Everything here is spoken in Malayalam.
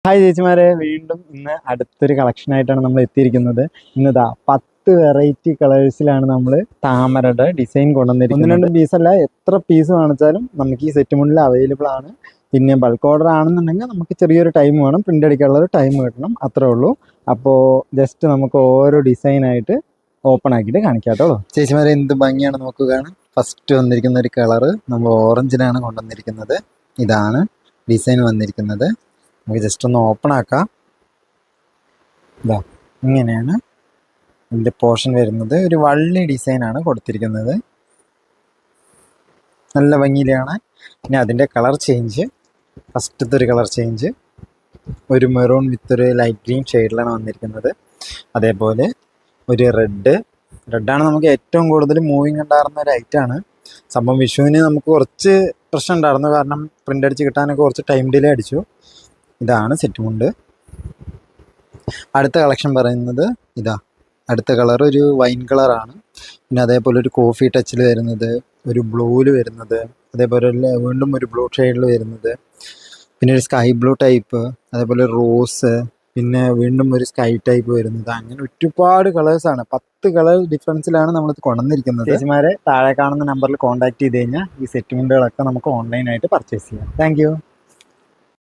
ഹായ് ചേച്ചിമാരെ, വീണ്ടും ഇന്ന് അടുത്തൊരു കളക്ഷൻ ആയിട്ടാണ് നമ്മൾ എത്തിയിരിക്കുന്നത്. ഇന്നിതാ 10 വെറൈറ്റി കളേഴ്സിലാണ് നമ്മൾ താമരയുടെ ഡിസൈൻ കൊണ്ടുവന്നിരിക്കുന്നത്. 1-2 പീസല്ല, എത്ര പീസ് കാണിച്ചാലും നമുക്ക് ഈ സെറ്റ് മുന്നിൽ അവൈലബിൾ ആണ്. പിന്നെ ബൾക്ക് ഓർഡർ ആണെന്നുണ്ടെങ്കിൽ നമുക്ക് ചെറിയൊരു ടൈം വേണം, പ്രിൻ്റ് അടിക്കാനുള്ള ഒരു ടൈം കിട്ടണം, അത്രേ ഉള്ളൂ. അപ്പോൾ ജസ്റ്റ് നമുക്ക് ഓരോ ഡിസൈനായിട്ട് ഓപ്പൺ ആക്കിയിട്ട് കാണിക്കാം കേട്ടോ. ചേച്ചിമാരെ എന്ത് ഭംഗിയാണ് നോക്കുകയാണ്. ഫസ്റ്റ് വന്നിരിക്കുന്ന ഒരു കളറ് നമ്മൾ ഓറഞ്ചിനാണ് കൊണ്ടുവന്നിരിക്കുന്നത്. ഇതാണ് ഡിസൈൻ വന്നിരിക്കുന്നത്. നമുക്ക് ജസ്റ്റ് ഒന്ന് ഓപ്പൺ ആക്കാം. ഇതാ ഇങ്ങനെയാണ് ഇതിൻ്റെ പോർഷൻ വരുന്നത്. ഒരു വള്ളി ഡിസൈനാണ് കൊടുത്തിരിക്കുന്നത്, നല്ല ഭംഗിയിലാണ്. പിന്നെ അതിൻ്റെ കളർ ചേഞ്ച്, ഫസ്റ്റത്തെ ഒരു കളർ ചേഞ്ച് ഒരു മെറൂൺ വിത്ത് ഒരു ലൈറ്റ് ഗ്രീൻ ഷെയ്ഡിലാണ് വന്നിരിക്കുന്നത്. അതേപോലെ ഒരു റെഡാണ് നമുക്ക് ഏറ്റവും കൂടുതൽ മൂവിങ് ഉണ്ടായിരുന്ന ഒരു ഐറ്റമാണ്. സംഭവം വിഷുവിന് നമുക്ക് കുറച്ച് പ്രശ്നം ഉണ്ടായിരുന്നു, കാരണം പ്രിൻ്റ് അടിച്ച് കിട്ടാനൊക്കെ കുറച്ച് ടൈം ഡിലേ അടിച്ചു. ഇതാണ് സെറ്റ് മുണ്ട്. അടുത്ത കളക്ഷൻ പറയുന്നത് ഇതാ, അടുത്ത കളർ ഒരു വൈൻ കളറാണ്. പിന്നെ അതേപോലെ ഒരു കോഫി ടച്ചിൽ വരുന്നത്, ഒരു ബ്ലൂവിൽ വരുന്നത്, അതേപോലെ വീണ്ടും ഒരു ബ്ലൂ ഷെയ്ഡിൽ വരുന്നത്, പിന്നെ ഒരു സ്കൈ ബ്ലൂ ടൈപ്പ്, അതേപോലെ റോസ്, പിന്നെ വീണ്ടും ഒരു സ്കൈ ടൈപ്പ് വരുന്നത്. അങ്ങനെ ഒരുപാട് കളേഴ്സാണ്, 10 കളർ ഡിഫറൻസിലാണ് നമ്മളിത് കൊണ്ടുവന്നിരിക്കുന്നത്. ചേച്ചിമാരെ താഴെ കാണുന്ന നമ്പറിൽ കോൺടാക്ട് ചെയ്ത് കഴിഞ്ഞാൽ ഈ സെറ്റ് മുണ്ടുകളൊക്കെ നമുക്ക് ഓൺലൈനായിട്ട് പർച്ചേസ് ചെയ്യാം. താങ്ക്